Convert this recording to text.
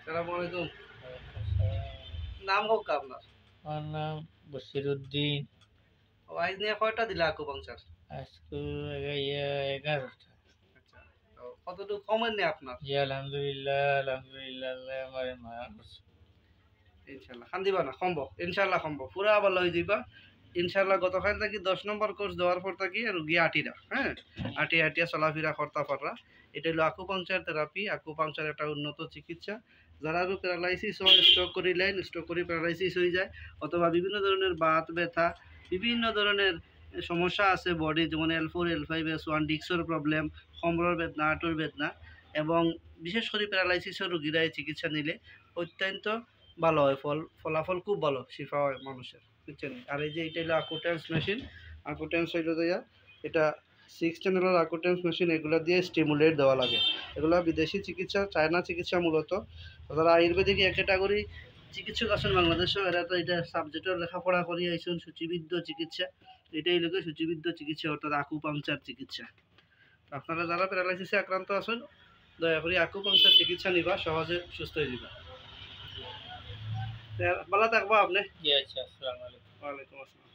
আসসালামু আলাইকুম। নাম হোক আপনার? আমার নাম বশিরউদ্দিন। আইজ নিয়ে কয়টা দিলা আকুপাংচার? আজকে 11টা। আচ্ছা, তো কতটুকু কমেন নি আপনার? জি আলহামদুলিল্লাহ, আলহামদুলিল্লাহ আল্লাহ আমার মায়া করছে। ইনশাল্লাহ খান দিবা না, সম্ভব ইনশাল্লাহ সম্ভব পুরা ভালো হয়ে যাইবা ইনশাল্লাহ। গতকাল থাকি 10 নম্বর কোর্স দেওয়ার পর থাকি রুগী আটিরা, হ্যাঁ, আটিয়া চলাফেরা করতে পাররা। এটা হলো আকুপাংচার থেরাপি। আকুপাংচার একটা উন্নত চিকিৎসা। যারারও প্যারালাইসিস হয়, স্ট্রোক করিলেন, স্ট্রোক করে প্যারালাইসিস হয়ে যায়, অথবা বিভিন্ন ধরনের বাত ব্যথা, বিভিন্ন ধরনের সমস্যা আছে বডি, যেমন L4 L5 S1 ডিক্সর প্রবলেম, কোমরের বেদনা, হাঁটুর বেদনা, এবং বিশেষ করে প্যারালাইসিসের রোগীরা এই চিকিৎসা নিলে অত্যন্ত ভালো হয়, ফলাফল খুব ভালো, শিফা হয় মানুষের, বুঝছেন। আর এই যে এটা হলো আকুটেন্স মেশিন। আকুটেন্স হইলো দেয়া এটা 6 চ্যানেলের আকুটেন্স মেশিন, এগুলো দিয়ে স্টিমুলেট দেওয়া লাগে। এগুলো বিদেশি চিকিৎসা, চায়না চিকিৎসা মূলত। যারা আয়ুর্বেদিক এক ক্যাটাগরি চিকিৎসক আছেন বাংলাদেশে, এরা তো এটা সাবজেক্টের লেখাপড়া করিয়ে আইসুন, সূচিবিদ্ধ চিকিৎসা। এটাই লোকে সূচিবিদ্ধ চিকিৎসা, অর্থাৎ আকুপাংচার চিকিৎসা। আপনারা যারা প্যারালাইসিসে আক্রান্ত আছেন, দয়া করে আকুপাংচার চিকিৎসা নিবা, সহজে সুস্থ হয়ে যাবা। ভালো থাকবো আপনি। জি আচ্ছা, আসসালামু আলাইকুম। ওয়ালাইকুম আসসালাম।